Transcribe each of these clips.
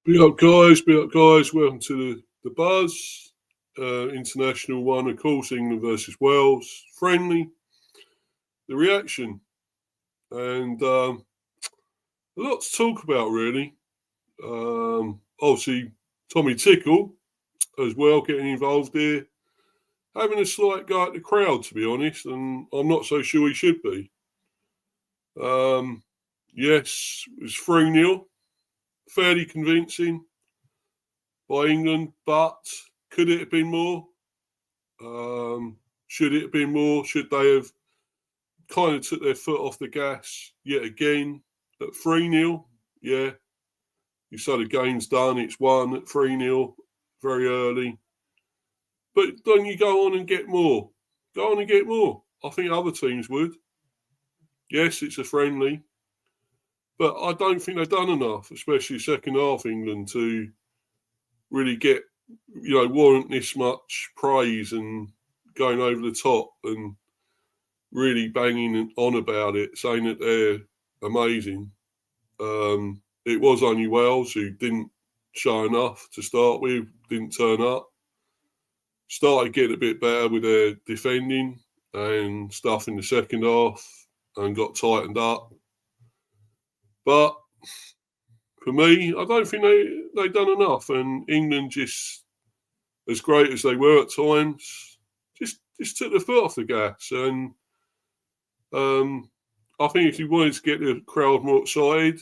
Be up, guys. Be up, guys. Welcome to the Buzz. International one, of course, England versus Wales. Friendly. The reaction. And a lot to talk about, really. Obviously, Tommy Tuchel as well getting involved here. Having a slight go at the crowd, to be honest, and I'm not so sure he should be. Yes, it was 3-0. Fairly convincing by England, but could it have been more? Should it have been more? Should they have kind of took their foot off the gas yet again at 3-0? Yeah. You say the game's done, it's won at 3-0 very early. But then you go on and get more. Go on and get more. I think other teams would. Yes, it's a friendly. But I don't think they've done enough, especially second half England, to really get, warrant this much praise and going over the top and really banging on about it, saying that they're amazing. It was only Wales who didn't show enough to start with, didn't turn up. Started getting a bit better with their defending and stuff in the second half and got tightened up. But for me, I don't think they've done enough. And England, just as great as they were at times, just took the foot off the gas. And I think if you wanted to get the crowd more excited,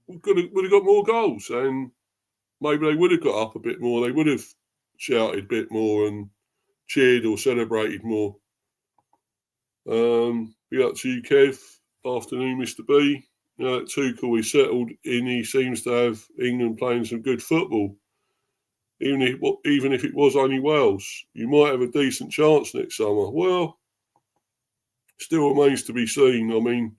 we would have got more goals. And maybe they would have got up a bit more. They would have shouted a bit more and cheered or celebrated more. Be up to you, Kev. Afternoon, Mr. B. Tuchel is settled in. He seems to have England playing some good football. Even if it was only Wales, you might have a decent chance next summer. Well, still remains to be seen. I mean,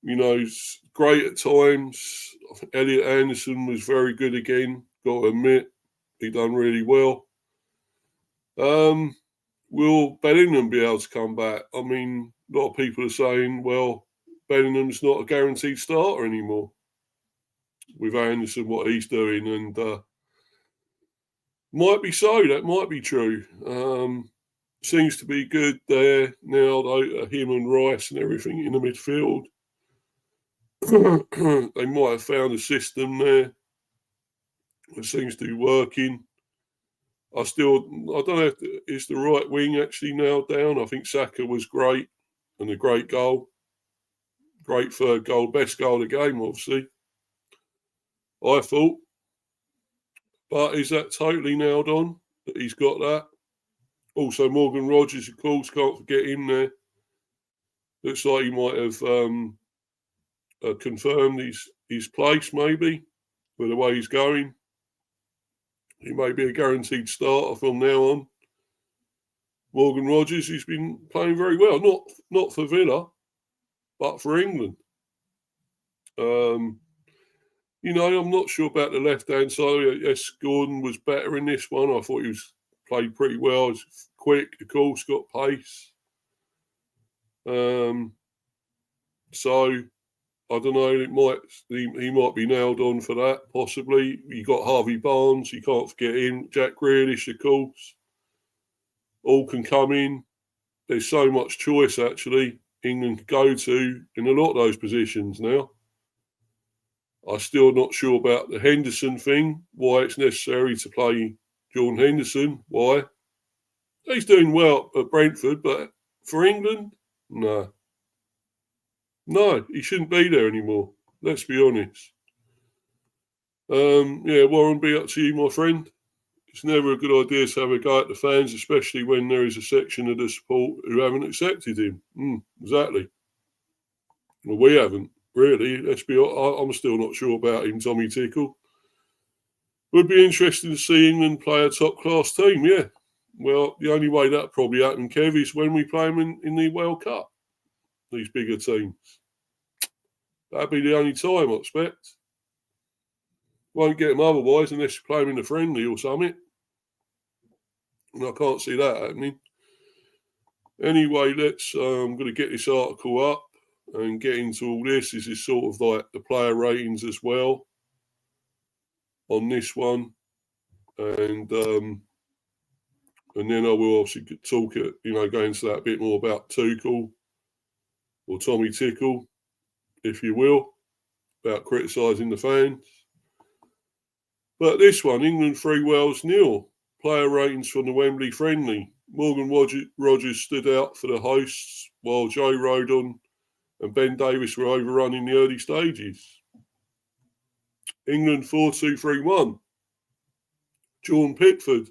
it's great at times. I think Elliot Anderson was very good again. Got to admit, he done really well. Will Bellingham be able to come back? I mean, a lot of people are saying, well, Bellingham's not a guaranteed starter anymore with Anderson, what he's doing, and might be so. That might be true. Seems to be good there now, though, him and Rice and everything in the midfield. They might have found a system there that seems to be working. I don't know if it's the right wing actually nailed down. I think Saka was great and a great goal. Great third goal, best goal of the game, obviously, I thought. But is that totally nailed on that he's got that? Also, Morgan Rogers, of course, can't forget him there. Looks like he might have confirmed his place, maybe, with the way he's going. He may be a guaranteed starter from now on. Morgan Rogers, he's been playing very well. Not for Villa, but for England. I'm not sure about the left-hand side. Yes, Gordon was better in this one. I thought he played pretty well. He's quick, of course, got pace. So I don't know. He might be nailed on for that, possibly. You got Harvey Barnes. You can't forget him. Jack Grealish, of course. All can come in. There's so much choice, actually, England could go to in a lot of those positions now. I'm still not sure about the Henderson thing, why it's necessary to play Jordan Henderson. Why? He's doing well at Brentford, but for England, no. No, he shouldn't be there anymore. Let's be honest. Warren, be up to you, my friend. It's never a good idea to have a go at the fans, especially when there is a section of the support who haven't accepted him. Exactly. Well, we haven't, really. I'm still not sure about him, Tommy Tuchel. Would be interesting to see England play a top-class team, yeah. Well, the only way that probably happen, Kev, is when we play them in the World Cup. These bigger teams. That'd be the only time, I expect. Won't get them otherwise unless you play them in the friendly or something. And I can't see that happening. Anyway, I'm going to get this article up and get into all this. This is sort of like the player ratings as well. on this one, and then I will obviously talk it, go into that a bit more about Tuchel or Tommy Tickle, if you will, about criticising the fans. But this one, England 3, Wales 0. Player ratings from the Wembley friendly. Morgan Rogers stood out for the hosts, while Joe Rodon and Ben Davies were overrun in the early stages. England 4-2-3-1. Jordan Pickford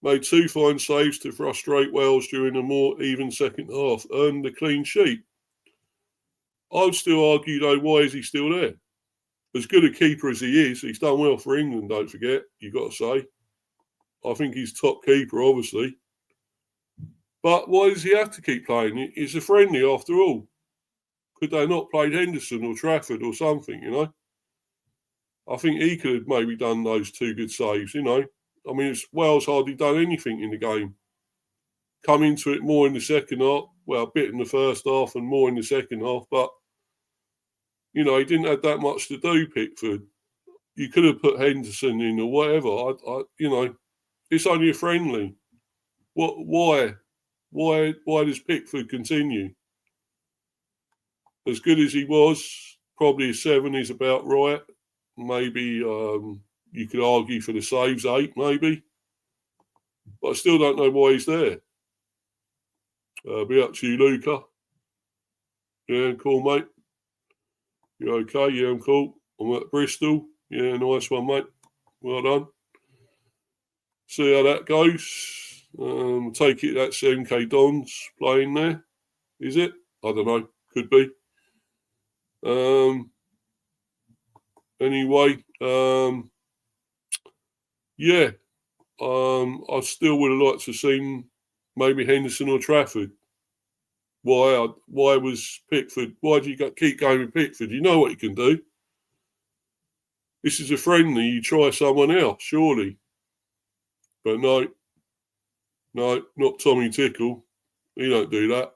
made 2 fine saves to frustrate Wales during a more even second half, earned a clean sheet. I would still argue, though, why is he still there? As good a keeper as he is, he's done well for England, don't forget, you've got to say. I think he's top keeper, obviously. But why does he have to keep playing? It's a friendly, after all. Could they not play Henderson or Trafford or something, I think he could have maybe done those 2 good saves, I mean, Wales hardly done anything in the game. Come into it more in the second half. Well, a bit in the first half and more in the second half. But, he didn't have that much to do, Pickford. You could have put Henderson in or whatever. It's only a friendly. Why does Pickford continue? As good as he was, probably a 7 is about right. Maybe you could argue for the saves, 8 maybe. But I still don't know why he's there. Be up to you, Luca. Yeah, cool, mate. You okay? Yeah, I'm cool. I'm at Bristol. Yeah, nice one, mate. Well done. See how that goes. Take it that's MK Dons playing there. Is it? I don't know. Could be. Anyway, yeah. I still would have liked to have seen maybe Henderson or Trafford. Why was Pickford? Why do you keep going with Pickford? You know what he can do. This is a friendly. You try someone else, surely. But no, not Tommy Tickle. He don't do that.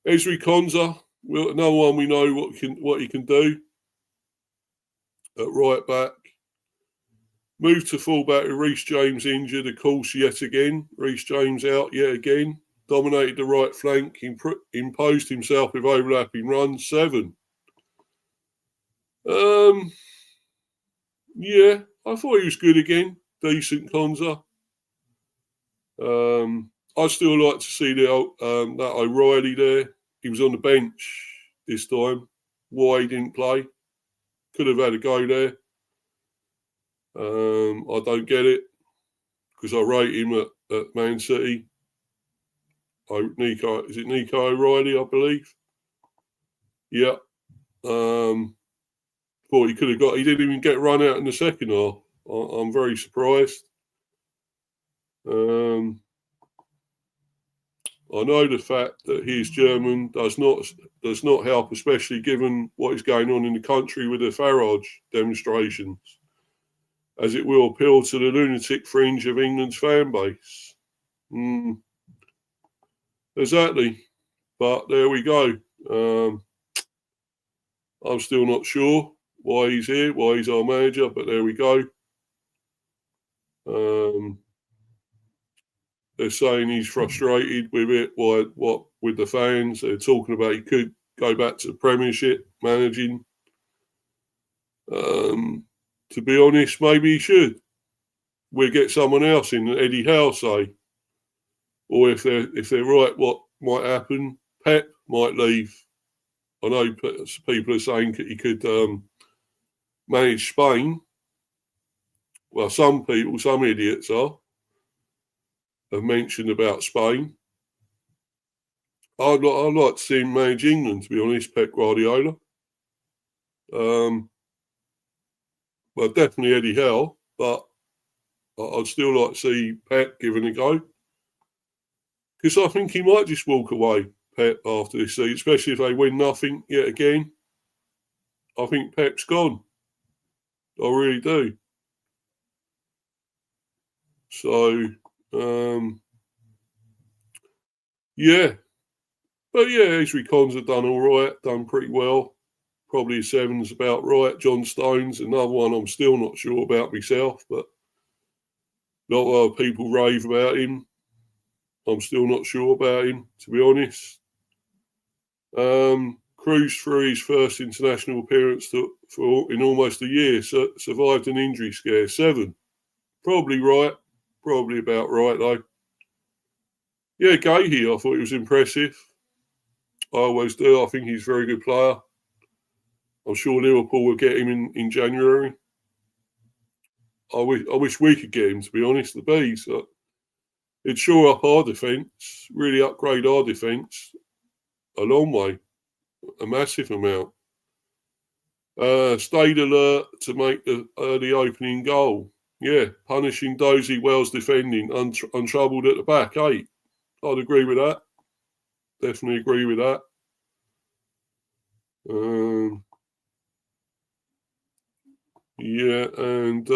Ezri Konsa, another one we know what he can do at right back. Moved to fullback with Reece James injured, of course, yet again. Reece James out yet again. Dominated the right flank, imposed himself with overlapping runs, 7. Yeah, I thought he was good again. Decent Konsa. I'd still like to see that O'Reilly there. He was on the bench this time. Why he didn't play? Could have had a go there. I don't get it because I rate him at Man City. Is it Nico O'Reilly, I believe? Yeah. Thought he could have he didn't even get run out in the second half. I'm very surprised. I know the fact that he's German does not help, especially given what is going on in the country with the Farage demonstrations, as it will appeal to the lunatic fringe of England's fan base. Exactly. But there we go. I'm still not sure why he's here, why he's our manager, but there we go. They're saying he's frustrated with it. What with the fans? They're talking about he could go back to the Premiership managing. To be honest, maybe he should. We'll get someone else in, Eddie Howe, say. Or if they're right, what might happen? Pep might leave. I know people are saying he could manage Spain. Well, some idiots have mentioned about Spain. I'd like to see him manage England, to be honest, Pep Guardiola. Well, definitely Eddie Howe, but I'd still like to see Pep giving a go. Because I think he might just walk away, Pep, after this season, especially if they win nothing yet again. I think Pep's gone. I really do. So, yeah. But yeah, Ezri Konsa done all right, done pretty well. probably a 7's about right. John Stones, another one I'm still not sure about myself, but not a lot of people rave about him. I'm still not sure about him, to be honest. Cruz, for his first international appearance in almost a year, survived an injury scare. 7. Probably right. Probably about right, though. Yeah, Gahey, I thought he was impressive. I always do. I think he's a very good player. I'm sure Liverpool will get him in January. I wish we could get him, to be honest, the Bees. It'd shore up our defence, really upgrade our defence a long way, a massive amount. Stayed alert to make the early opening goal. Yeah, punishing Dozy, Wells defending, untroubled at the back, 8. I'd agree with that. Definitely agree with that. Yeah, and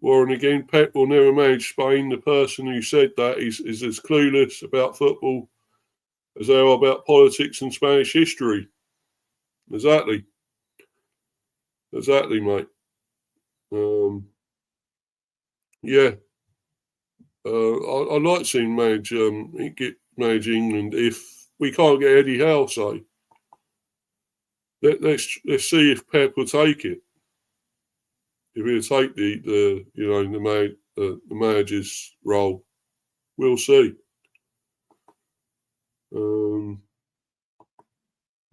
Warren again, Pep will never manage Spain. The person who said that is as clueless about football as they are about politics and Spanish history. Exactly, mate. Yeah, I'd like to see him manage England if we can't get Eddie Howe. So let's see if Pep will take it. If he'll take the manager's role, we'll see.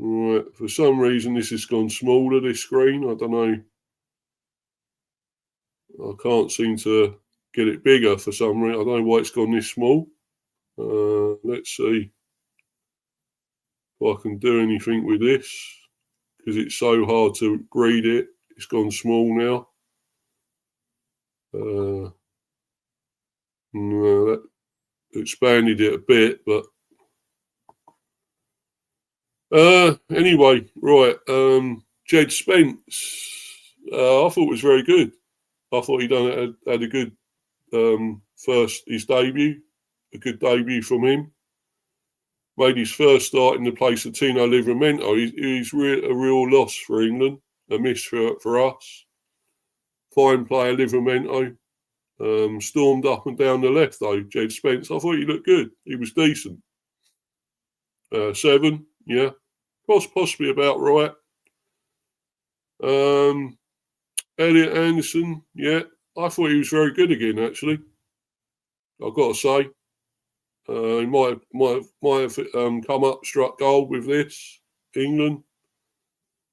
Right, for some reason this has gone smaller, this screen. I don't know. I can't seem to get it bigger for some reason. I don't know why it's gone this small. Let's see if I can do anything with this, because it's so hard to read it. It's gone small now. No, that expanded it a bit, but anyway, right. Jed Spence, I thought was very good. I thought he had a good his debut, a good debut from him. Made his first start in the place of Tino Livramento. He's a real loss for England, a miss for us. Fine player, Livramento. Stormed up and down the left, though, Jed Spence. I thought he looked good. He was decent. 7, yeah. Possibly about right. Elliot Anderson, yeah. I thought he was very good again, actually. I've got to say. He might have come up, struck gold with this, England.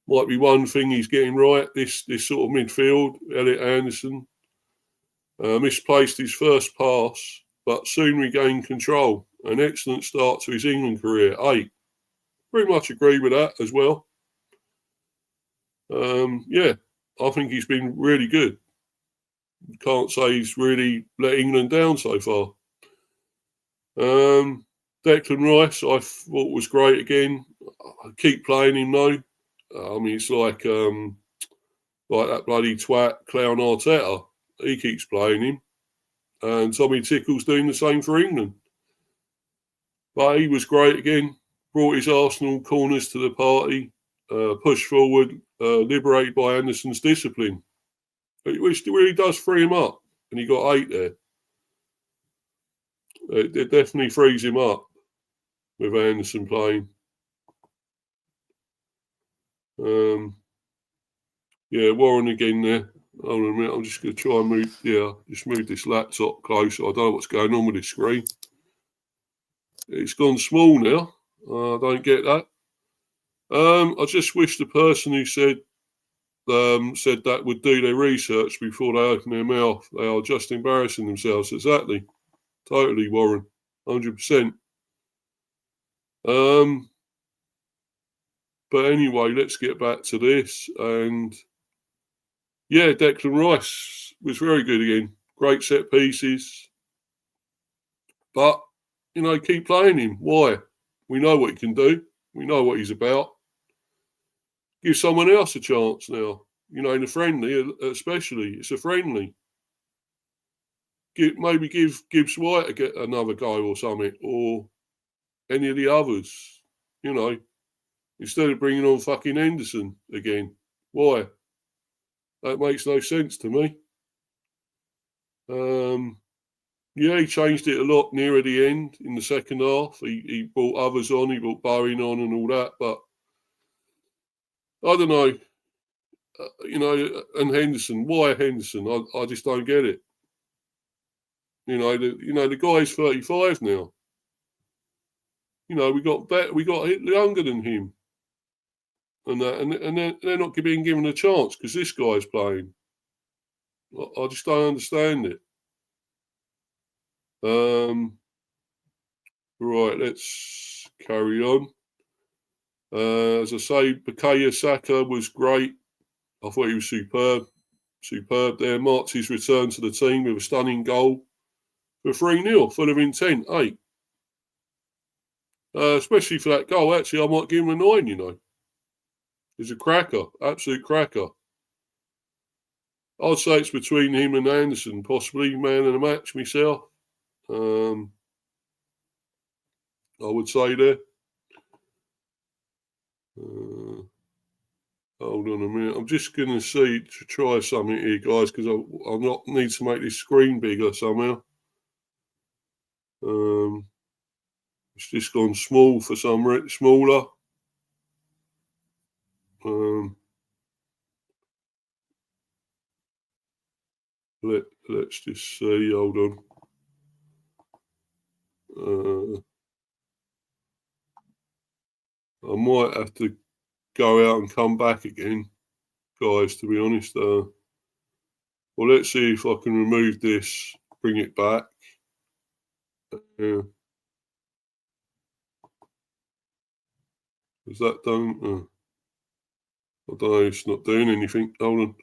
Might be one thing he's getting right, this sort of midfield, Elliot Anderson. Misplaced his first pass, but soon regained control. An excellent start to his England career, 8. Pretty much agree with that as well. Yeah, I think he's been really good. Can't say he's really let England down so far. Declan Rice, I thought was great again. I keep playing him though. I mean, it's like that bloody twat clown Arteta. He keeps playing him, and Tommy Tuchel's doing the same for England. But he was great again. Brought his Arsenal corners to the party. Pushed forward, liberated by Anderson's discipline, which really does free him up. And he got 8 there. It definitely frees him up with Anderson playing. Yeah, Warren again there. Hold on a minute, I'm just going to try and move this laptop closer. I don't know what's going on with this screen. It's gone small now. I don't get that. I just wish the person who said that would do their research before they open their mouth. They are just embarrassing themselves. Exactly. Totally, Warren. 100%. But anyway, let's get back to this. And yeah, Declan Rice was very good again. Great set pieces. But, keep playing him. Why? We know what he can do. We know what he's about. Give someone else a chance now. In a friendly, especially. It's a friendly. Maybe give Gibbs White another go or something. Or any of the others. instead of bringing on fucking Henderson again. Why? That makes no sense to me. Yeah, he changed it a lot nearer the end in the second half. He brought others on, he brought Bowen on and all that, but I don't know. And Henderson. Why Henderson? I just don't get it. The guy's 35 now. We got younger than him, and that, and they're not being given a chance because this guy's playing. I just don't understand it. Right, let's carry on. As I say, Bukayo Saka was great. I thought he was superb there. Marks his return to the team with a stunning goal for 3-0, full of intent, 8. Especially for that goal, actually, I might give him a 9, He's a cracker, absolute cracker. I'd say it's between him and Anderson, possibly man of the match myself. I would say there. Hold on a minute. I'm just going to try something here, guys, because I need to make this screen bigger somehow. It's just gone small for some reason, smaller. Let's just see. Hold on. I might have to go out and come back again, guys, to be honest. Well, let's see if I can remove this, bring it back. Is that done? I don't know, it's not doing anything. Hold on.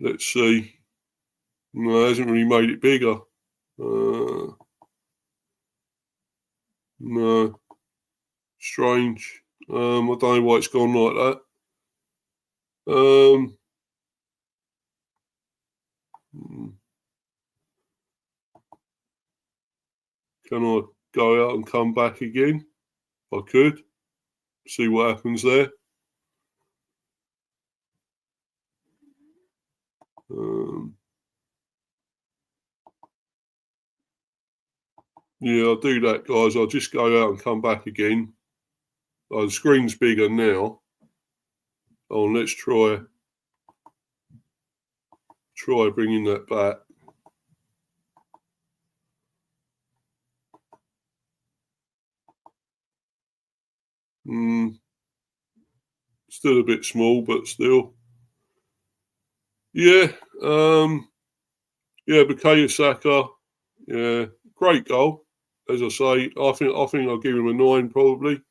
Let's see. No, it hasn't really made it bigger. No. Strange. I don't know why it's gone like that. Can I go out and come back again? I could. See what happens there. Yeah, I'll do that, guys. I'll just go out and come back again. The screen's bigger now. Oh, let's try bringing that back. Still a bit small, but still. Yeah. Bukayo Saka. Yeah, great goal. As I say, I think I'll give him a 9 probably.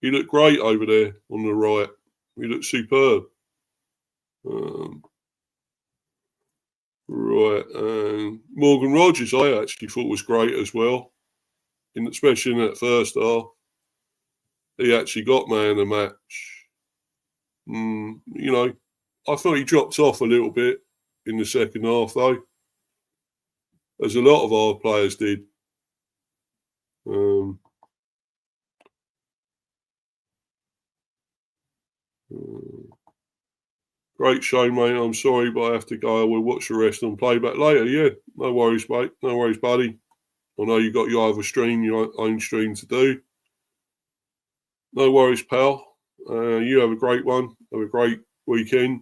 He looked great over there on the right. He looked superb. Right. Morgan Rogers, I actually thought was great as well, especially in that first half. He actually got man of the match. I thought he dropped off a little bit in the second half, though, as a lot of our players did. Great show, mate. I'm sorry, but I have to go. I will watch the rest and play back later. Yeah, no worries, mate. No worries, buddy. I know you got your own stream to do. No worries, pal. You have a great one. Have a great weekend.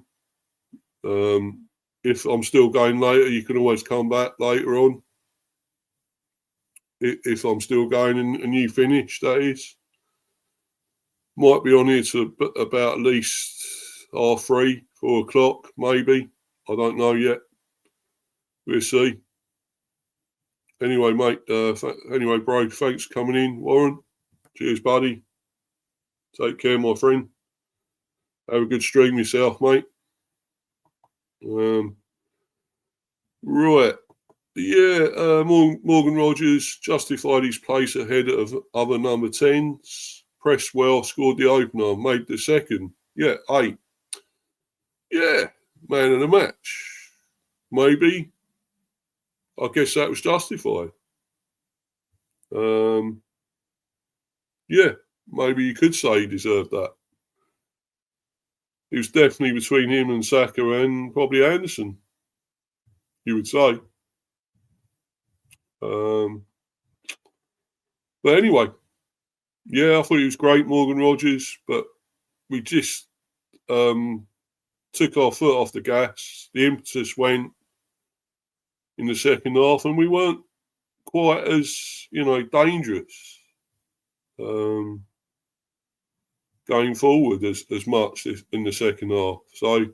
If I'm still going later, you can always come back later on. If I'm still going and you finish, that is. Might be on here to about at least 3:30, 4 o'clock, maybe. I don't know yet. We'll see. Anyway, mate. Anyway, bro, thanks for coming in, Warren. Cheers, buddy. Take care, my friend. Have a good stream yourself, mate. Right. Yeah, Morgan Rogers justified his place ahead of other number 10s. Pressed well, scored the opener, made the second. Yeah, 8. Yeah, man of the match. Maybe. I guess that was justified. Yeah, maybe you could say he deserved that. It was definitely between him and Saka and probably Anderson, you would say. But anyway, yeah, I thought he was great, Morgan Rogers, but we just took our foot off the gas. The impetus went in the second half, and we weren't quite as, dangerous going forward as much in the second half. So,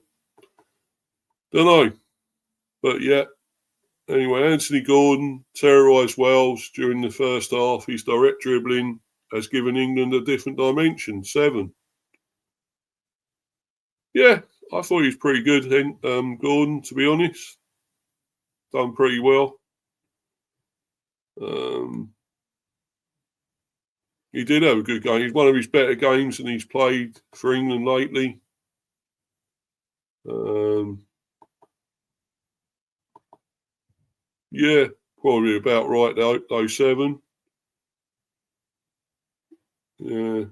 don't know. But yeah, anyway, Anthony Gordon terrorised Wales during the first half. His direct dribbling has given England a different dimension. 7. Yeah, I thought he was pretty good, Gordon, to be honest. Done pretty well. He did have a good game. He's one of his better games and he's played for England lately. Yeah, probably about right, though 7. Yeah.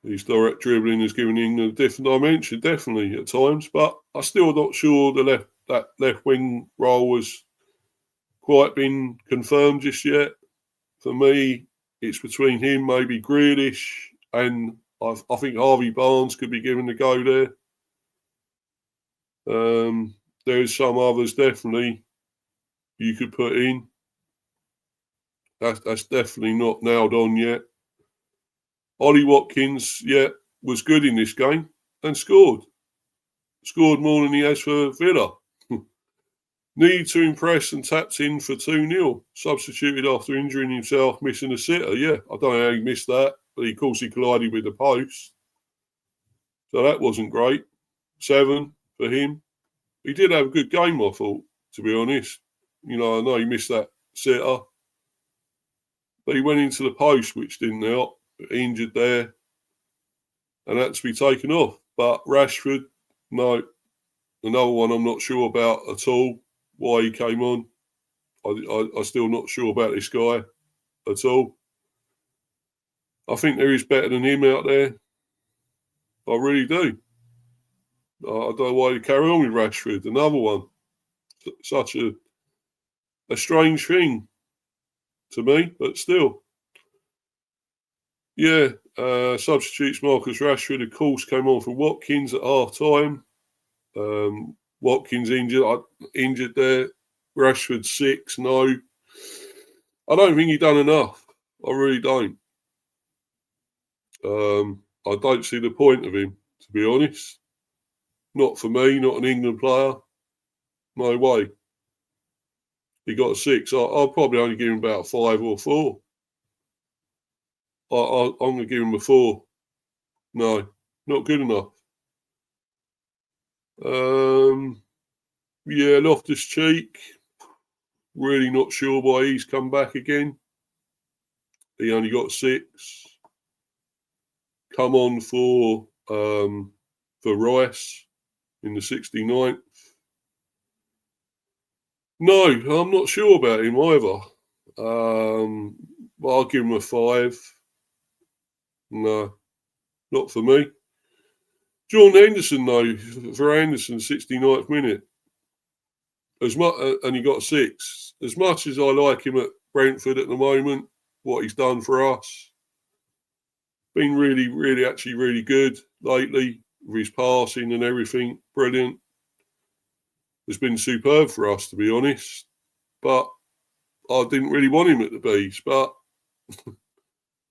His direct dribbling has given England a different dimension, definitely, at times. But I'm still not sure that left wing role has quite been confirmed just yet. For me, it's between him, maybe Grealish, and I think Harvey Barnes could be given a go there. There's some others definitely you could put in. That's definitely not nailed on yet. Ollie Watkins, yeah, was good in this game and scored. Scored more than he has for Villa. Needed to impress and tapped in for 2-0. Substituted after injuring himself, missing a sitter. Yeah, I don't know how he missed that, but of course he collided with the post. So that wasn't great. 7 for him. He did have a good game, I thought, to be honest. I know he missed that sitter. But he went into the post, which didn't help. Injured there. And had to be taken off. But Rashford, no. Another one I'm not sure about at all. Why he came on. I'm still not sure about this guy at all. I think there is better than him out there. I really do. I don't know why you carry on with Rashford. Another one. Such a strange thing to me, but still. Yeah, substitutes Marcus Rashford, of course, came on for Watkins at half-time. Watkins injured there. Rashford 6, no. I don't think he done enough. I really don't. I don't see the point of him, to be honest. Not for me, not an England player. No way. He got a 6. I'll probably only give him about 5 or 4. I'm going to give him a 4. No, not good enough. Yeah, Loftus-Cheek. Really not sure why he's come back again. He only got 6. Come on for Rice in the 69th. No, I'm not sure about him either. But I'll give him a 5. No, not for me. Jordan Henderson, though, for Anderson, 69th minute. And he got 6. As much as I like him at Brentford at the moment, what he's done for us, been really, really, actually really good lately with his passing and everything. Brilliant. Has been superb for us, to be honest. But I didn't really want him at the Bees, but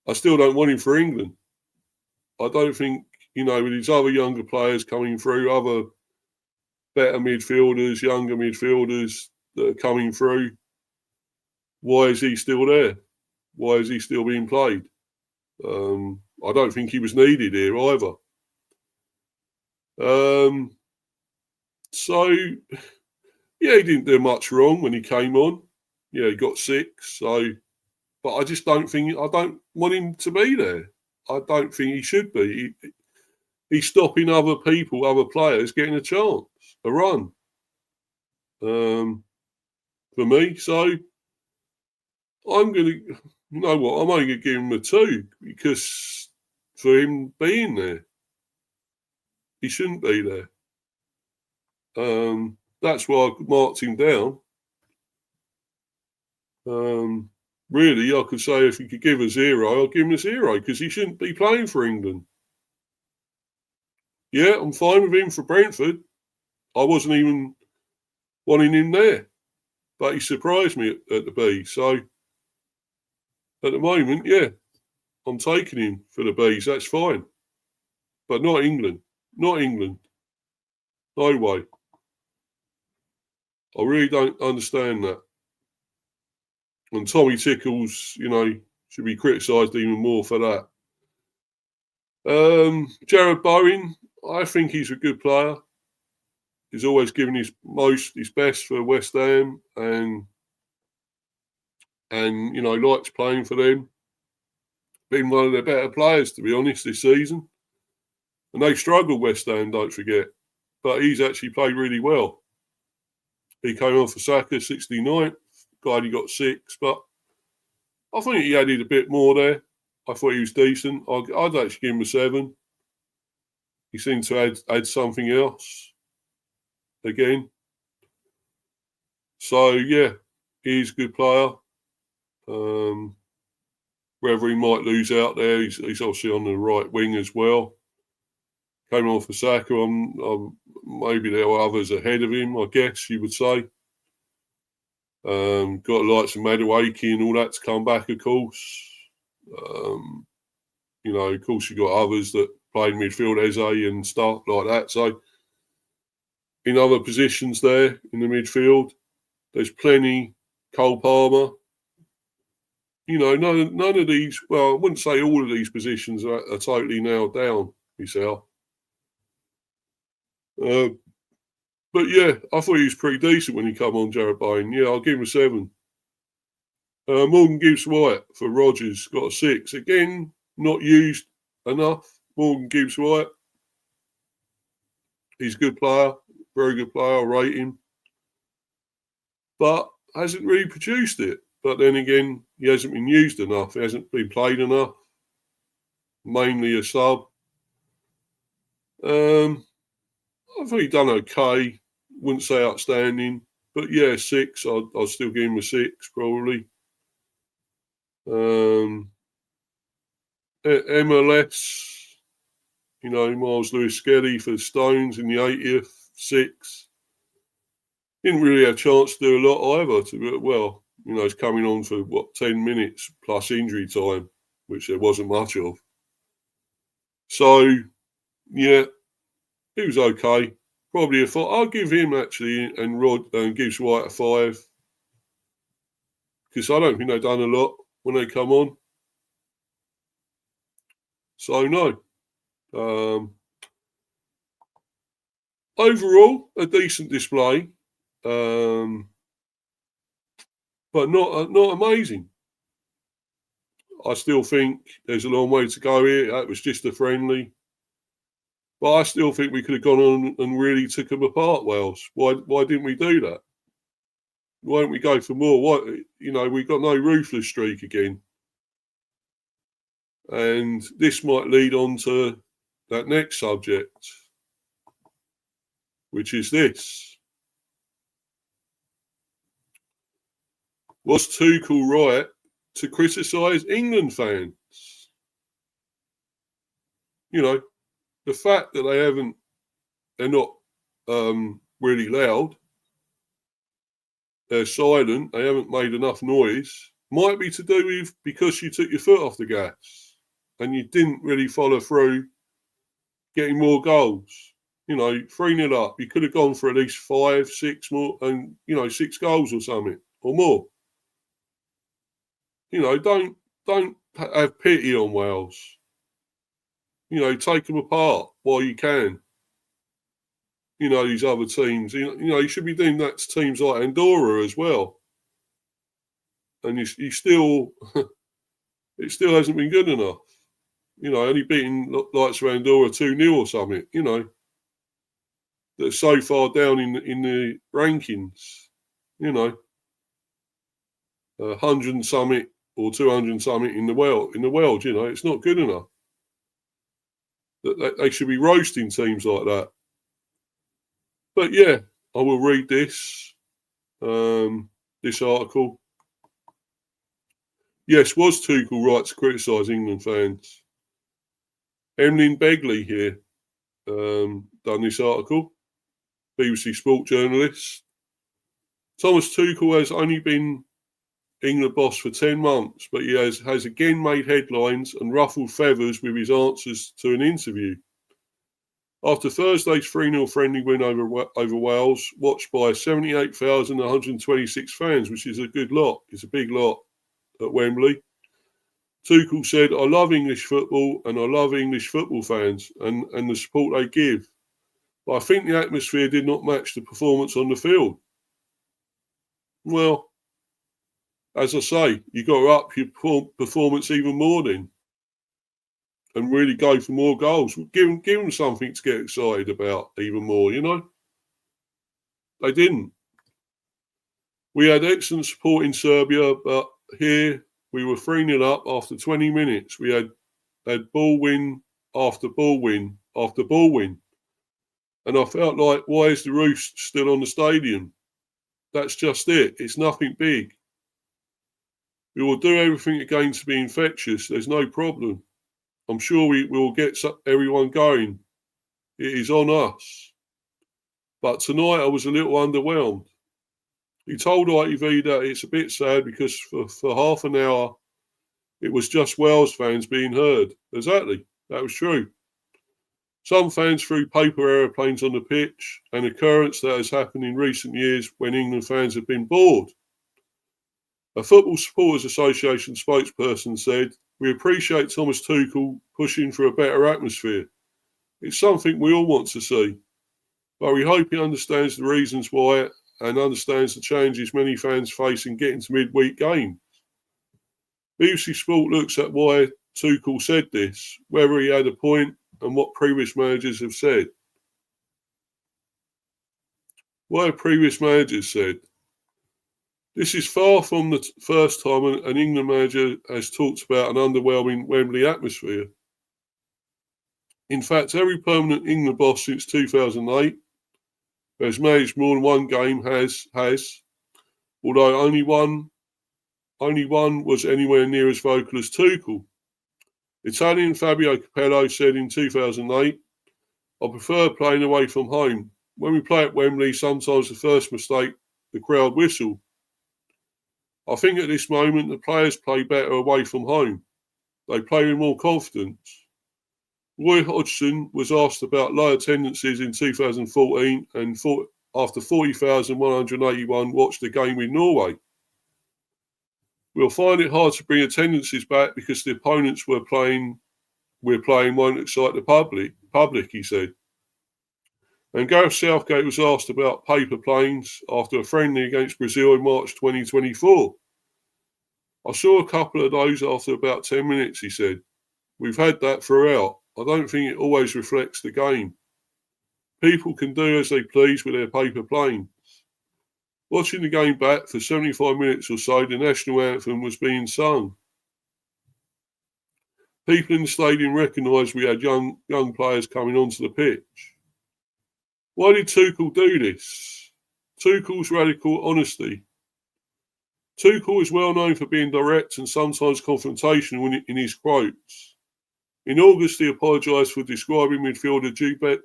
I still don't want him for England. I don't think, with his other younger players coming through, other better midfielders, younger midfielders that are coming through, why is he still there? Why is he still being played? I don't think he was needed here either. So, yeah, he didn't do much wrong when he came on. Yeah, he got 6. So, but I just don't want him to be there. I don't think he should be. He's stopping other people, other players getting a chance, a run. For me, so I'm going to, you know what, I'm only going to give him a 2 because for him being there, he shouldn't be there. That's why I marked him down. Really, I could say if he could give a 0, I'll give him a 0 because he shouldn't be playing for England. Yeah, I'm fine with him for Brentford. I wasn't even wanting him there, but he surprised me at the B. So at the moment, yeah, I'm taking him for the Bs. That's fine, but not England. Not England. No way. I really don't understand that. And Tommy Tickles, you know, should be criticised even more for that. Jared Bowen, I think he's a good player. He's always given his best for West Ham, and you know, likes playing for them. Been one of their better players, to be honest, this season. And they struggled, West Ham, don't forget. But he's actually played really well. He came on for Saka, 69th. Glad he got 6, but I think he added a bit more there. I thought he was decent. I'd actually give him a 7. He seemed to add something else again. So, yeah, he's a good player. Whether he might lose out there, he's obviously on the right wing as well. Came on for Saka. Maybe there were others ahead of him, I guess you would say. Got the likes of Madueke and all that to come back, of course. You know, of course, you got others that played midfield, Eze and stuff like that. So, in other positions there in the midfield, there's plenty. Cole Palmer. You know, none of these. Well, I wouldn't say all of these positions are totally nailed down, myself. But yeah, I thought he was pretty decent when he come on, Jared Bowen. Yeah, I'll give him a 7. Morgan Gibbs-White for Rodgers got a 6. Again, not used enough. Morgan Gibbs-White. He's a good player, very good player. I rate him. But hasn't really produced it. But then again, he hasn't been used enough. He hasn't been played enough. Mainly a sub. I think he's done okay. Wouldn't say outstanding. But yeah, 6. I'll still give him a 6, probably. MLS, you know, Miles Lewis-Skelly for the Stones in the 80th, 6. Didn't really have a chance to do a lot either. Well, you know, it's coming on for, 10 minutes plus injury time, which there wasn't much of. So, yeah, he was okay. Probably a 5. I'll give him actually and Gibbs-White a 5. Because I don't think they've done a lot when they come on. So, no. Overall, a decent display. But not amazing. I still think there's a long way to go here. That was just a friendly. But I still think we could have gone on and really took them apart, Wales. Why didn't we do that? Why don't we go for more? We've got no ruthless streak again. And this might lead on to that next subject, which is this. Was Tuchel right to criticise England fans? You know, the fact that they're not really loud, they're silent, they haven't made enough noise, might be to do with because you took your foot off the gas and you didn't really follow through getting more goals. You know, 3-0 up, you could have gone for at least 5, 6 more and, 6 goals or something or more. You know, don't have pity on Wales. You know, take them apart while you can. You know, these other teams. You should be doing that to teams like Andorra as well. And you still, it still hasn't been good enough. You know, only beating likes of Andorra 2-0 or something. You know, they're so far down in the rankings. You know, 100 and something or 200 and something in the world, you know, it's not good enough. They should be roasting teams like that. But yeah, I will read this article. Yes, was Tuchel right to criticise England fans? Emlyn Begley here done this article. BBC Sport journalist. Thomas Tuchel has only been England boss for 10 months, but he has again made headlines and ruffled feathers with his answers to an interview. After Thursday's 3-0 friendly win over Wales, watched by 78,126 fans, which is a good lot, it's a big lot at Wembley, Tuchel said, I love English football and I love English football fans and the support they give. But I think the atmosphere did not match the performance on the field. Well, as I say, you got to up your performance even more then and really go for more goals. Give them something to get excited about even more, you know? They didn't. We had excellent support in Serbia, but here we were 3-0 up after 20 minutes. We had ball win after ball win after ball win. And I felt like, why is the roof still on the stadium? That's just it. It's nothing big. We will do everything again to be infectious. There's no problem. I'm sure we will get everyone going. It is on us. But tonight I was a little underwhelmed. He told ITV that it's a bit sad because for half an hour it was just Wales fans being heard. Exactly. That was true. Some fans threw paper aeroplanes on the pitch, an occurrence that has happened in recent years when England fans have been bored. A Football Supporters Association spokesperson said, we appreciate Thomas Tuchel pushing for a better atmosphere. It's something we all want to see. But we hope he understands the reasons why and understands the challenges many fans face in getting to midweek games. BBC Sport looks at why Tuchel said this, whether he had a point and what previous managers have said. What have previous managers said? This is far from the first time an England manager has talked about an underwhelming Wembley atmosphere. In fact, every permanent England boss since 2008 who has managed more than one game has, although only one was anywhere near as vocal as Tuchel. Italian Fabio Capello said in 2008, I prefer playing away from home. When we play at Wembley, sometimes the first mistake, the crowd whistle. I think at this moment the players play better away from home. They play with more confidence. Roy Hodgson was asked about low attendances in 2014 and after 40,181 watched the game with Norway. We'll find it hard to bring attendances back because the opponents we're playing won't excite the public, he said. And Gareth Southgate was asked about paper planes after a friendly against Brazil in March 2024. I saw a couple of those after about 10 minutes, he said. We've had that throughout. I don't think it always reflects the game. People can do as they please with their paper planes. Watching the game back for 75 minutes or so, the national anthem was being sung. People in the stadium recognised we had young players coming onto the pitch. Why did Tuchel do this? Tuchel's radical honesty. Tuchel is well known for being direct and sometimes confrontational in his quotes. In August, he apologised for describing midfielder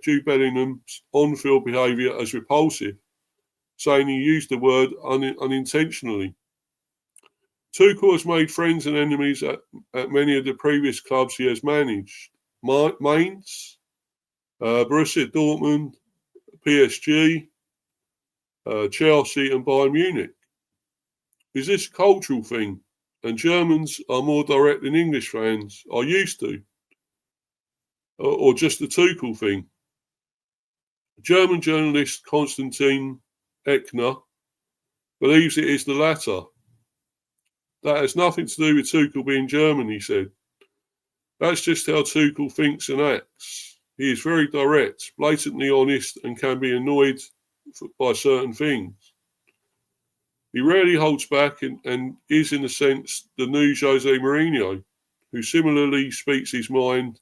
Jude Bellingham's on-field behaviour as repulsive, saying he used the word unintentionally. Tuchel has made friends and enemies at many of the previous clubs he has managed. Mainz, Borussia Dortmund, PSG, Chelsea and Bayern Munich. Is this a cultural thing? And Germans are more direct than English fans are used to? Or just a Tuchel thing? German journalist Konstantin Eckner believes it is the latter. That has nothing to do with Tuchel being German, he said. That's just how Tuchel thinks and acts. He is very direct, blatantly honest, and can be annoyed by certain things. He rarely holds back and is, in a sense, the new Jose Mourinho, who similarly speaks his mind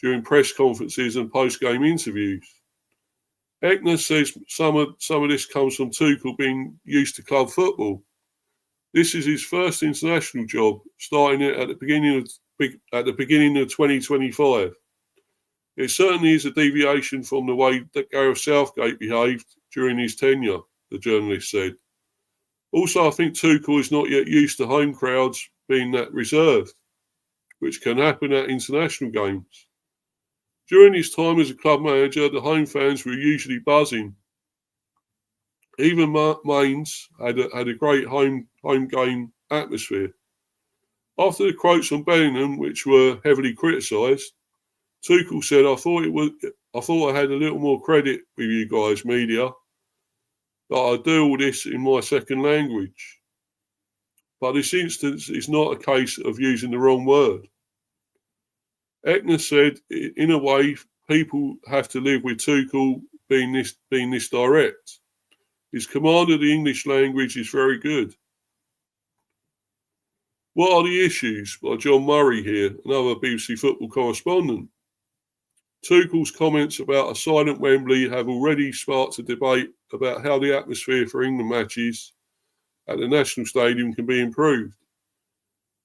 during press conferences and post-game interviews. Eckner says some of this comes from Tuchel being used to club football. This is his first international job, starting it at the beginning of 2025. It certainly is a deviation from the way that Gareth Southgate behaved during his tenure, the journalist said. Also, I think Tuchel is not yet used to home crowds being that reserved, which can happen at international games. During his time as a club manager, the home fans were usually buzzing. Even Mainz had a great home game atmosphere. After the quotes on Bellingham, which were heavily criticised, Tuchel said, I thought I had a little more credit with you guys, media, that I do all this in my second language. But this instance is not a case of using the wrong word. Eckner said, in a way, people have to live with Tuchel being this direct. His command of the English language is very good. What are the issues? By John Murray here, another BBC football correspondent. Tuchel's comments about a silent Wembley have already sparked a debate about how the atmosphere for England matches at the National Stadium can be improved.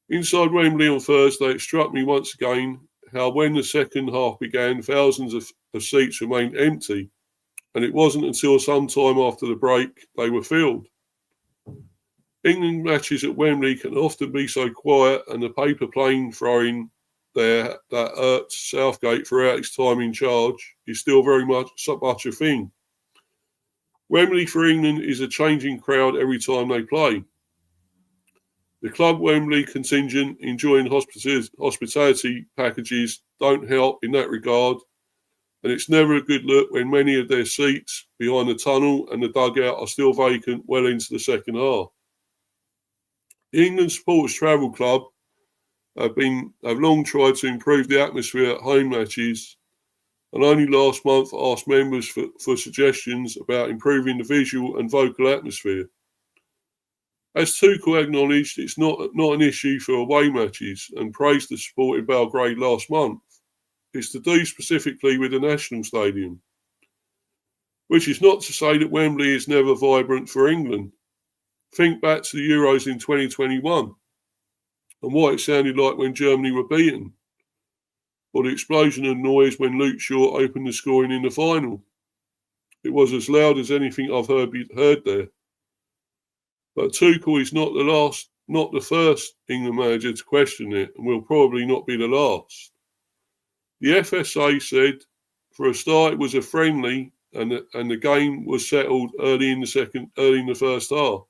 Inside Wembley on Thursday, it struck me once again how when the second half began, thousands of seats remained empty, and it wasn't until some time after the break they were filled. England matches at Wembley can often be so quiet, and the paper plane throwing there that irked Southgate throughout his time in charge is still very much a thing. Wembley for England is a changing crowd every time they play. The club Wembley contingent enjoying hospitality packages don't help in that regard, and it's never a good look when many of their seats behind the tunnel and the dugout are still vacant well into the second half. The England Supporters Travel Club have long tried to improve the atmosphere at home matches, and only last month asked members for suggestions about improving the visual and vocal atmosphere. As Tuchel acknowledged, it's not an issue for away matches and praised the support in Belgrade last month. It's to do specifically with the National Stadium, which is not to say that Wembley is never vibrant for England. Think back to the Euros in 2021 and what it sounded like when Germany were beaten, or the explosion of noise when Luke Shaw opened the scoring in the final. It was as loud as anything I've heard there. But Tuchel is not the first England manager to question it, and will probably not be the last. The FSA said, for a start, it was a friendly, and the game was settled early in the first half,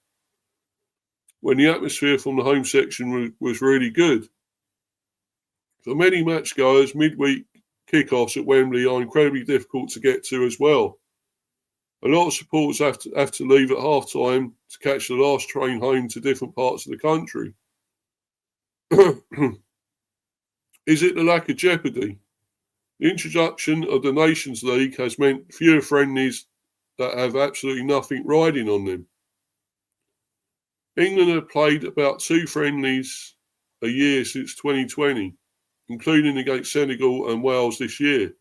when the atmosphere from the home section was really good. For many matchgoers, midweek kickoffs at Wembley are incredibly difficult to get to as well. A lot of supporters have to leave at half-time to catch the last train home to different parts of the country. Is it the lack of jeopardy? The introduction of the Nations League has meant fewer friendlies that have absolutely nothing riding on them. England have played about 2 friendlies a year since 2020, including against Senegal and Wales this year.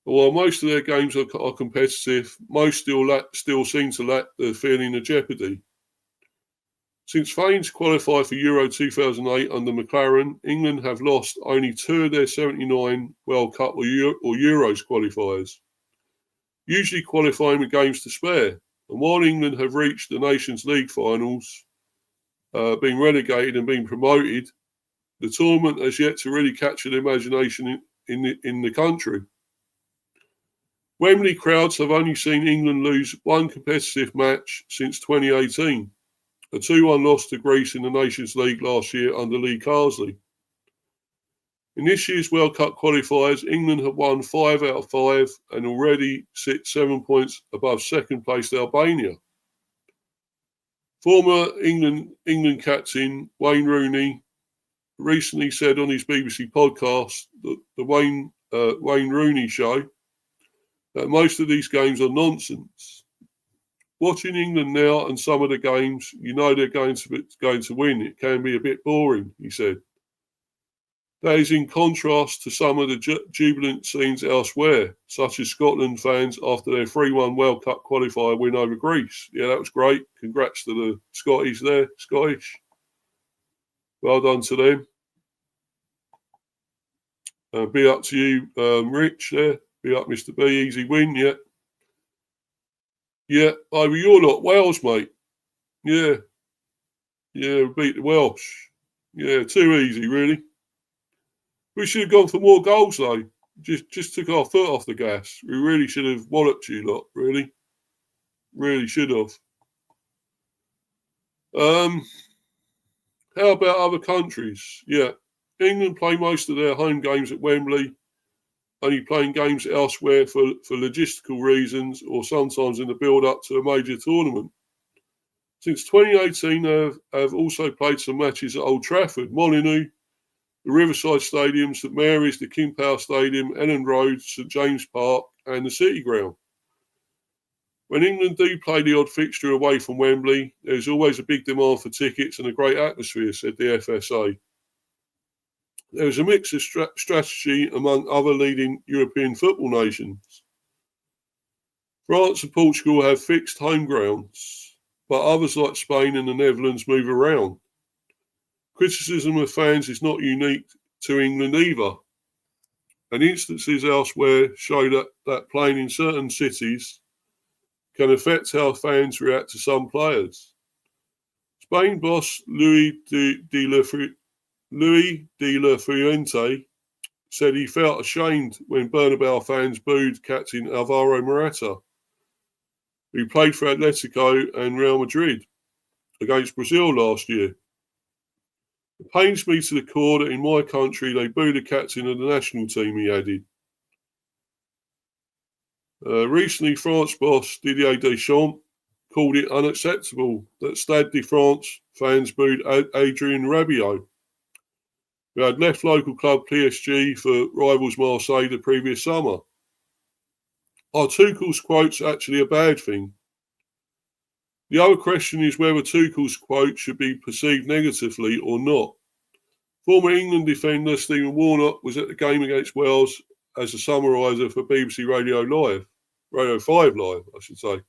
While most of their games are competitive, most still seem to lack the feeling of jeopardy. Since failing to qualify for Euro 2008 under McLaren, England have lost only 2 of their 79 World Cup or Euros qualifiers, usually qualifying with games to spare. And while England have reached the Nations League finals, being relegated and being promoted, the tournament has yet to really capture the imagination in the country. Wembley crowds have only seen England lose 1 competitive match since 2018, a 2-1 loss to Greece in the Nations League last year under Lee Carsley. In this year's World Cup qualifiers, England have won 5 out of 5 and already sit 7 points above second-placed Albania. Former England captain Wayne Rooney recently said on his BBC podcast, that the Wayne Rooney Show, that most of these games are nonsense. Watching England now and some of the games, you know they're going to win. It can be a bit boring, he said. That is in contrast to some of the jubilant scenes elsewhere, such as Scotland fans after their 3-1 World Cup qualifier win over Greece. Yeah, that was great. Congrats to the Scottish there, Scottish. Well done to them. Be up to you, Rich there. Be up, Mr. B. Easy win, yeah. Yeah, over your lot, Wales, mate. Yeah. Yeah, beat the Welsh. Yeah, too easy, really. We should have gone for more goals, though. Just took our foot off the gas. We really should have walloped you lot, really. Really should have. How about other countries? Yeah. England play most of their home games at Wembley, only playing games elsewhere for logistical reasons or sometimes in the build-up to a major tournament. Since 2018, they have also played some matches at Old Trafford, Molineux, the Riverside Stadium, St Mary's, the King Power Stadium, Elland Road, St James Park and the City Ground. When England do play the odd fixture away from Wembley, there's always a big demand for tickets and a great atmosphere, said the FSA. There is a mix of strategy among other leading European football nations. France and Portugal have fixed home grounds, but others like Spain and the Netherlands move around. Criticism of fans is not unique to England either, and instances elsewhere show that playing in certain cities can affect how fans react to some players. Spain boss Luis de la Fuente said he felt ashamed when Bernabeu fans booed captain Alvaro Morata, who played for Atletico and Real Madrid against Brazil last year. It pains me to the core that in my country they booed the captain of the national team, he added. Recently, France boss Didier Deschamps called it unacceptable that Stade de France fans booed Adrien Rabiot, who had left local club PSG for rivals Marseille the previous summer. Are Tuchel's quotes actually a bad thing? The other question is whether Tuchel's quote should be perceived negatively or not. Former England defender Stephen Warnock was at the game against Wales as a summariser for BBC Radio 5 Live, I should say.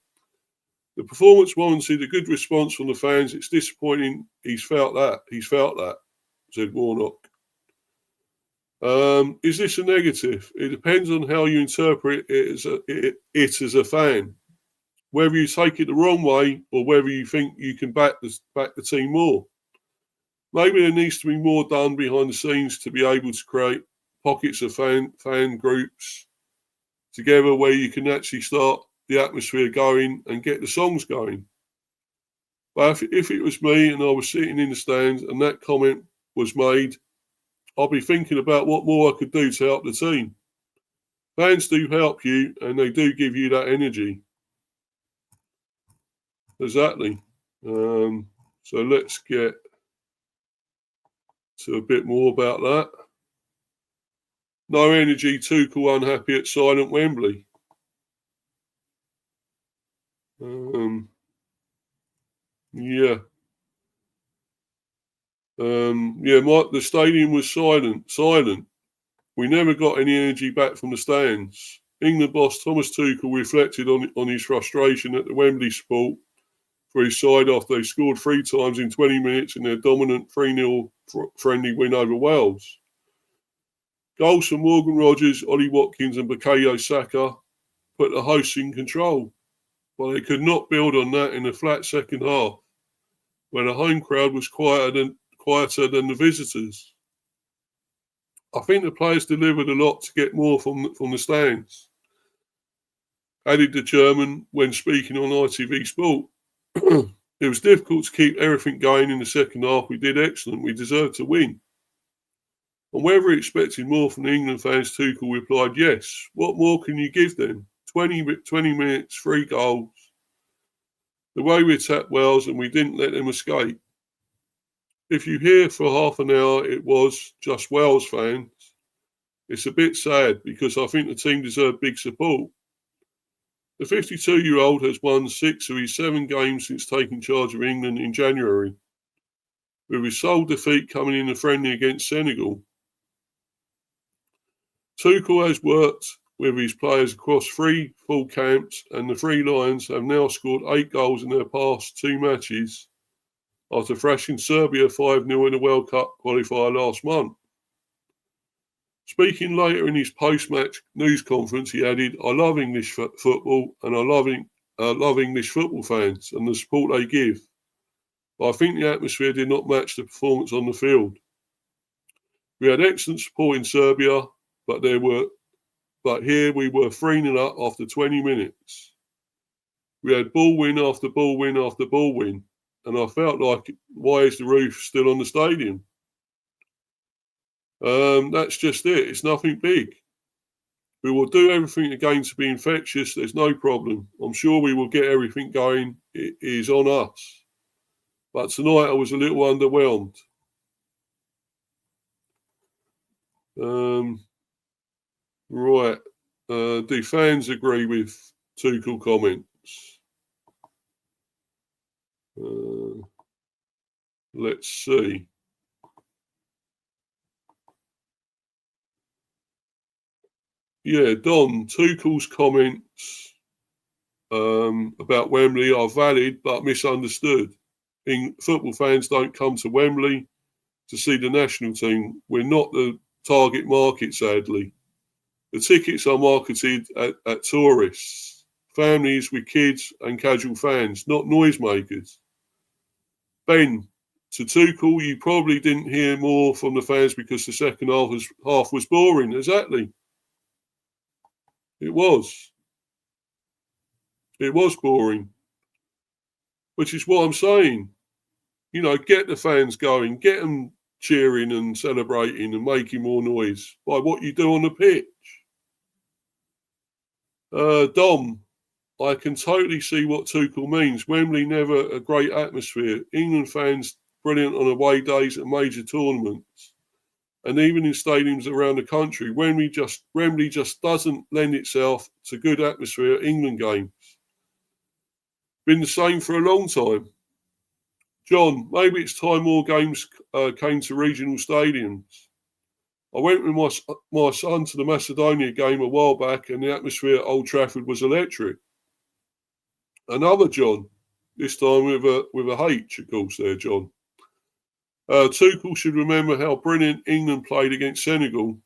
The performance warranted a good response from the fans. It's disappointing he's felt that, said Warnock. Is this a negative? It depends on how you interpret it as a fan. Whether you take it the wrong way or whether you think you can back the team more. Maybe there needs to be more done behind the scenes to be able to create pockets of fan groups together where you can actually start the atmosphere going and get the songs going. But if it was me and I was sitting in the stands and that comment was made, I'll be thinking about what more I could do to help the team. Fans do help you and they do give you that energy. Exactly. So let's get to a bit more about that. No energy, Tuchel unhappy at silent Wembley. Yeah. The stadium was silent. We never got any energy back from the stands. England boss Thomas Tuchel reflected on his frustration at the Wembley support for his side after they scored 3 times in 20 minutes in their dominant 3-0 friendly win over Wales. Goals from Morgan Rogers, Ollie Watkins and Bukayo Saka put the hosts in control, but they could not build on that in a flat second half when the home crowd was quieter than the visitors. I think the players delivered a lot to get more from the stands, added the German when speaking on ITV Sport. It was difficult to keep everything going in the second half. We did excellent. We deserved to win. On whether he expected more from the England fans, Tuchel replied, yes. What more can you give them? 20 minutes, 3 goals. The way we attacked Wales and we didn't let them escape. If you hear for half an hour it was just Wales fans, it's a bit sad because I think the team deserved big support. The 52-year-old has won 6 of his 7 games since taking charge of England in January, with his sole defeat coming in a friendly against Senegal. Tuchel has worked with his players across 3 full camps, and the 3 Lions have now scored 8 goals in their past 2 matches after thrashing Serbia 5-0 in the World Cup qualifier last month. Speaking later in his post-match news conference, he added, "I love English football and I love English football fans and the support they give. But I think the atmosphere did not match the performance on the field. We had excellent support in Serbia, but here we were 3-0 up after 20 minutes. We had ball win after ball win after ball win, and I felt like, why is the roof still on the stadium? That's just it. It's nothing big. We will do everything again to be infectious. There's no problem. I'm sure we will get everything going. It is on us. But tonight I was a little underwhelmed." Right. Do fans agree with Tuchel comments? Let's see. Yeah, Don, Tuchel's comments about Wembley are valid but misunderstood. Football fans don't come to Wembley to see the national team. We're not the target market, sadly. The tickets are marketed at tourists, families with kids and casual fans, not noisemakers. Ben, to Tuchel, you probably didn't hear more from the fans because the second half was boring. Exactly. It was. It was boring. Which is what I'm saying. You know, get the fans going, get them cheering and celebrating and making more noise by what you do on the pitch. Dom, I can totally see what Tuchel means. Wembley never a great atmosphere. England fans brilliant on away days at major tournaments, and even in stadiums around the country. Wembley just doesn't lend itself to good atmosphere at England games. Been the same for a long time. John, maybe it's time more games came to regional stadiums. I went with my son to the Macedonia game a while back, and the atmosphere at Old Trafford was electric. Another John, this time with a H, of course, there, John. Tuchel should remember how brilliant England played against Senegal.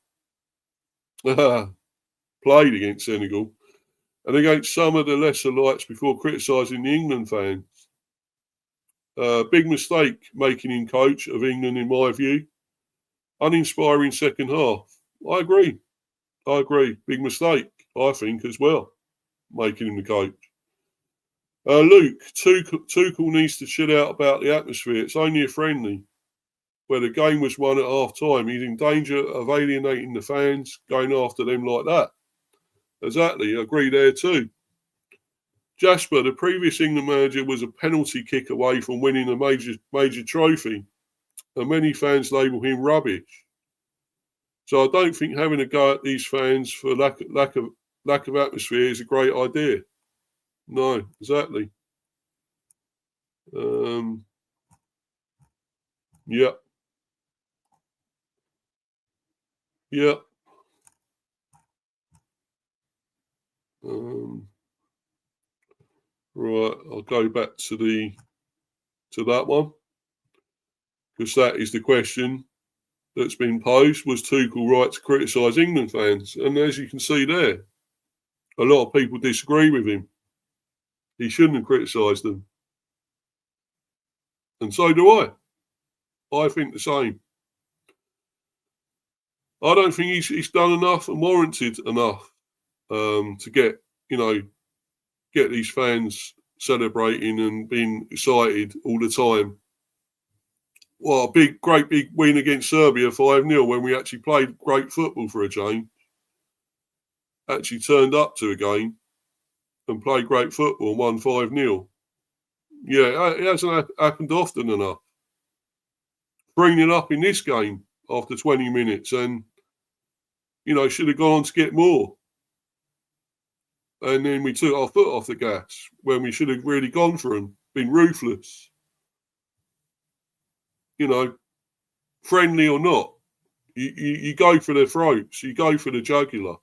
Played against Senegal. And against some of the lesser lights before criticising the England fans. Big mistake making him coach of England, in my view. Uninspiring second half. I agree. Big mistake, I think, as well, making him the coach. Luke, Tuchel needs to chill out about the atmosphere. It's only a friendly. Where the game was won at half time. He's in danger of alienating the fans, going after them like that. Exactly, I agree there too. Jasper, the previous England manager, was a penalty kick away from winning a major trophy, and many fans label him rubbish. So I don't think having a go at these fans for lack of atmosphere is a great idea. No, exactly. Yeah. Yeah. Right, I'll go back to that one, because that is the question that's been posed. Was Tuchel right to criticise England fans? And as you can see there, a lot of people disagree with him. He shouldn't have criticised them. And so do I. I think the same. I don't think he's done enough and warranted enough to get these fans celebrating and being excited all the time. Well, great big win against Serbia 5-0 when we actually played great football for a change. Actually turned up to a game and played great football and won 5-0. Yeah, it hasn't happened often enough. 3-0 up in this game after 20 minutes and, should have gone on to get more. And then we took our foot off the gas when we should have really gone for them, been ruthless. You know, friendly or not, you go for their throats, you go for the jugular,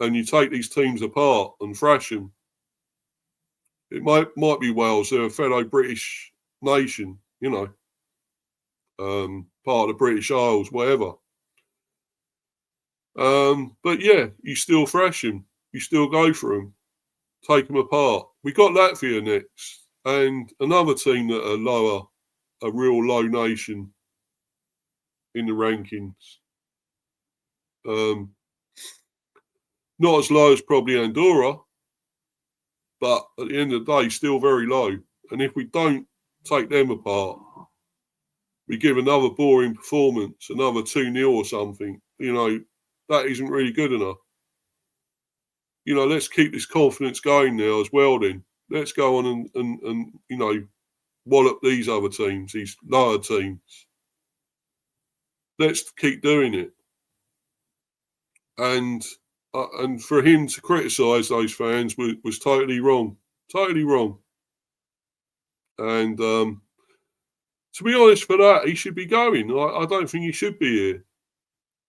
and you take these teams apart and thrash them. It might be Wales, they're a fellow British nation, you know, part of the British Isles, whatever. But yeah, you still thrash them, you still go for them, take them apart. We got Latvia next, and another team that are lower, a real low nation in the rankings. Not as low as probably Andorra, but at the end of the day, still very low. And if we don't take them apart, we give another boring performance, another 2-0 or something, you know, that isn't really good enough. You know, let's keep this confidence going now as well then. Let's go on and you know, wallop these other teams, these lower teams. Let's keep doing it. And for him to criticise those fans was totally wrong. Totally wrong. And to be honest, for that, he should be going. I don't think he should be here.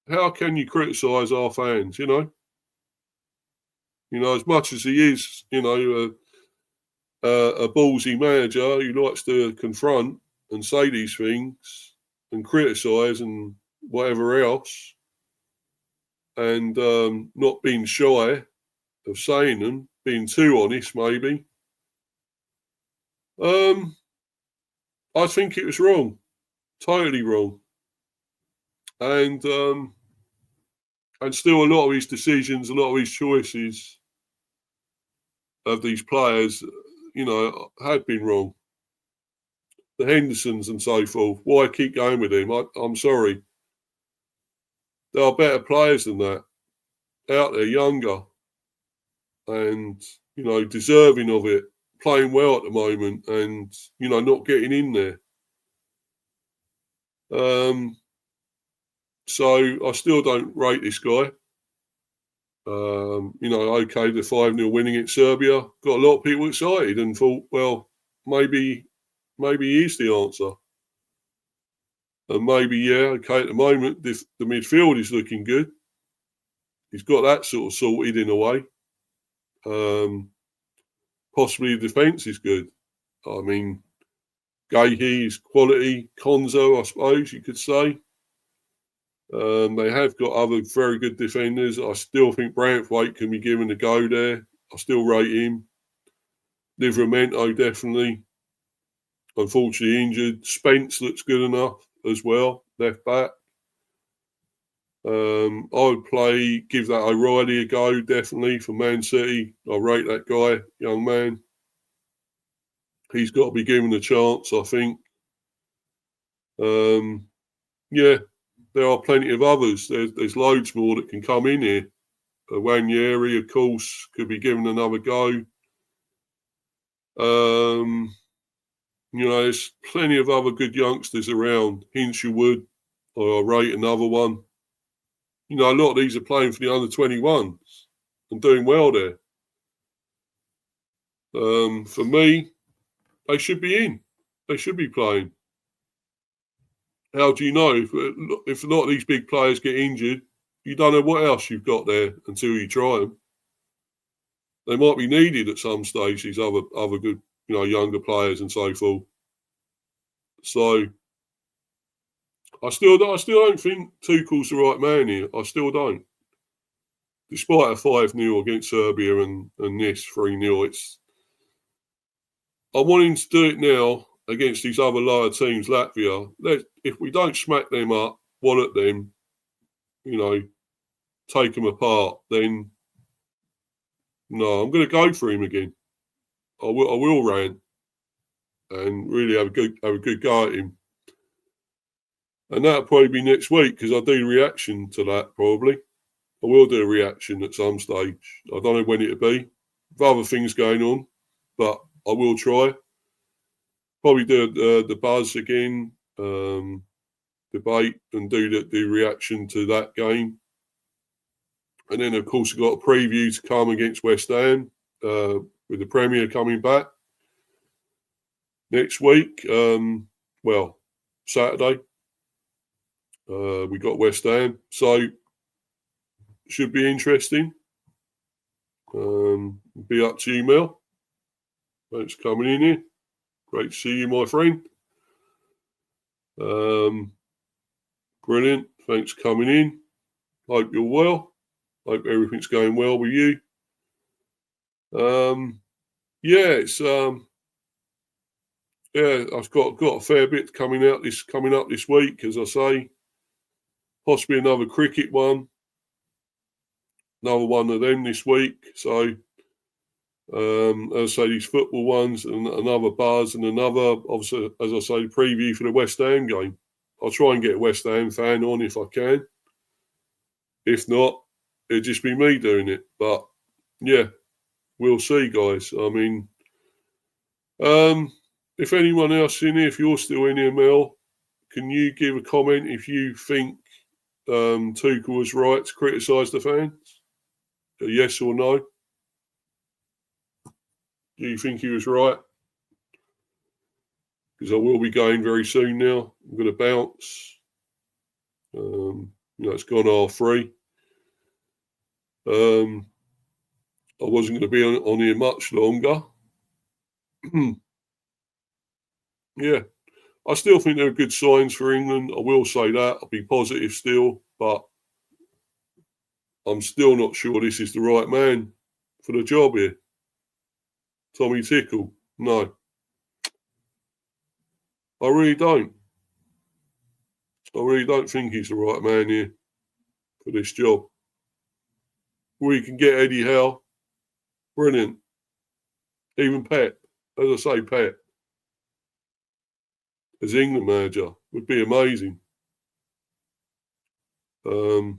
How can you criticise our fans, you know? You know, as much as he is, you know, a ballsy manager who likes to confront and say these things and criticise and whatever else, and not being shy of saying them, being too honest maybe, I think it was wrong, totally wrong. And still a lot of his decisions, a lot of his choices of these players, you know, had been wrong. The Hendersons and so forth, why keep going with him? I'm sorry. There are better players than that out there, younger and, you know, deserving of it, playing well at the moment and, you know, not getting in there. So I still don't rate this guy. You know, okay, the 5-0 winning at Serbia got a lot of people excited and thought, well, maybe he is the answer. And maybe, yeah, okay, at the moment, the midfield is looking good. He's got that sort of sorted in a way. Possibly the defence is good. I mean, Gahey is quality. Konzo, I suppose you could say. They have got other very good defenders. I still think Branthwaite can be given a go there. I still rate him. Livramento, definitely. Unfortunately injured. Spence looks good enough as well, left back. I would give that O'Reilly a go, definitely, for Man City. I rate that guy, young man. He's got to be given a chance, I think. Yeah, there are plenty of others. There's loads more that can come in here. Wanyeri, of course, could be given another go. You know, there's plenty of other good youngsters around. Hinshelwood, I rate another one. You know, a lot of these are playing for the under-21s and doing well there. For me, they should be in. They should be playing. How do you know? If a lot of these big players get injured, you don't know what else you've got there until you try them. They might be needed at some stage, these other good, you know, younger players and so forth. So I still don't think Tuchel's the right man here. I still don't. Despite a 5-0 against Serbia and this 3-0, I want him to do it now against these other lower teams, Latvia. If we don't smack them up, wallop them, you know, take them apart, then no, I'm going to go for him again. I will rant and really have a good go at him. And that'll probably be next week because I do reaction to that probably. I will do a reaction at some stage. I don't know when it'll be. With other things going on, but I will try. Probably do the buzz again, debate and do reaction to that game. And then, of course, we've got a preview to come against West Ham with the Premier coming back next week. Saturday. We got West Ham. So, should be interesting. Be up to you, Mel. Thanks for coming in here. Great to see you, my friend. Brilliant. Thanks for coming in. Hope you're well. Hope everything's going well with you. It's I've got a fair bit coming up this week, as I say. Possibly another cricket one. Another one of them this week. So as I say, these football ones and another buzz and another, obviously, as I say, preview for the West Ham game. I'll try and get a West Ham fan on if I can. If not, it'll just be me doing it. But yeah, we'll see, guys. I mean, if anyone else in here, if you're still in here, Mel, can you give a comment if you think Tuchel was right to criticise the fans? Yes or no? Do you think he was right? Because I will be going very soon now. I'm going to bounce. It's gone R3. I wasn't going to be on here much longer. Yeah. I still think there are good signs for England. I will say that. I'll be positive still, but I'm still not sure this is the right man for the job here. Tommy Tuchel. No. I really don't. I really don't think he's the right man here for this job. We can get Eddie Howe. Brilliant. Even Pep. As I say, Pep as England manager would be amazing. But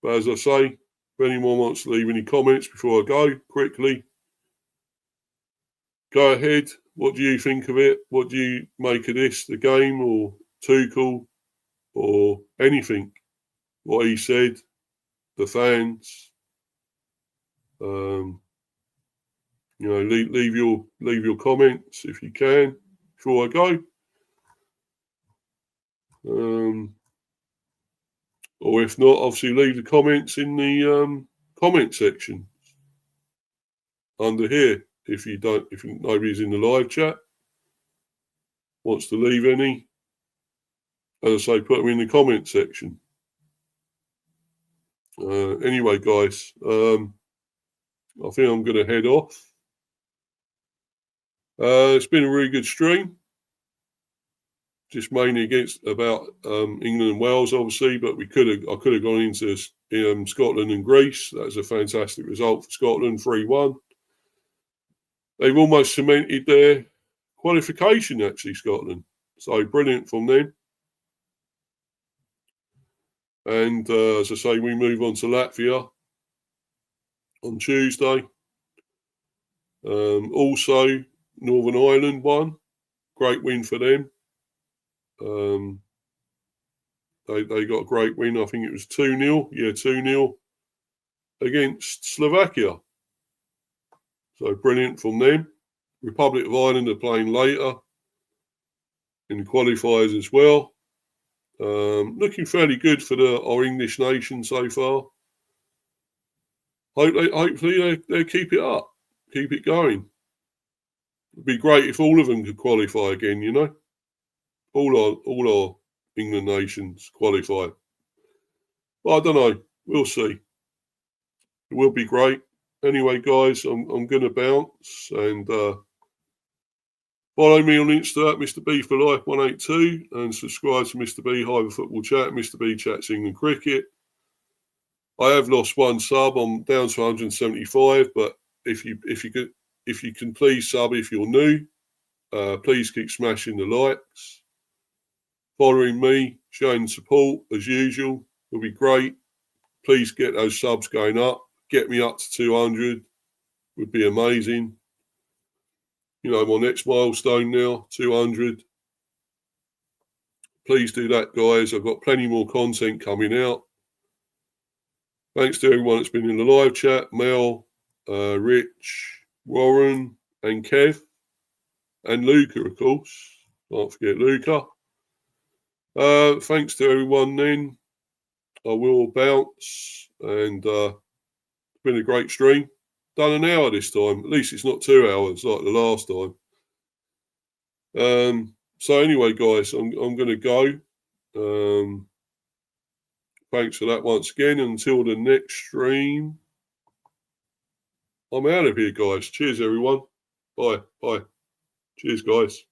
as I say, if anyone wants to leave any comments before I go, quickly, go ahead. What do you think of it? What do you make of this, the game or Tuchel or anything? What he said, the fans. Leave your comments if you can before I go. Or if not, obviously leave the comments in the comment section under here. If nobody's in the live chat wants to leave any, as I say, put them in the comment section. Anyway, guys, I think I'm going to head off. It's been a really good stream. Just mainly about England and Wales, obviously, but I could have gone into Scotland and Greece. That was a fantastic result for Scotland, 3-1. They've almost cemented their qualification, actually, Scotland. So brilliant from them. And as I say, we move on to Latvia on Tuesday. Also, Northern Ireland won. Great win for them. They got a great win. I think it was 2-0. Yeah, 2-0 against Slovakia. So brilliant from them. Republic of Ireland are playing later in the qualifiers as well. Looking fairly good for our English nation so far. Hopefully they keep it up, keep it going. It'd be great if all of them could qualify again, you know. All our England nations qualify. But I don't know. We'll see. It will be great. Anyway, guys, I'm going to bounce and follow me on Insta at Mr. B for Life 182 and subscribe to Mr. B Hyper Football Chat. Mr. B Chats England Cricket. I have lost one sub. I'm down to 175, but if you can please sub if you're new. Please keep smashing the likes. Following me, showing support as usual will be great. Please get those subs going up. Get me up to 200 would be amazing. You know, my next milestone now, 200. Please do that, guys. I've got plenty more content coming out. Thanks to everyone that's been in the live chat. Mel, Rich, Warren, and Kev. And Luca, of course. Can't forget Luca. Thanks to everyone then. I will bounce. And it's been a great stream. Done an hour this time. At least it's not 2 hours like the last time. So anyway, guys, I'm going to go. Thanks for that once again. Until the next stream, I'm out of here, guys. Cheers, everyone. Bye. Bye. Cheers, guys.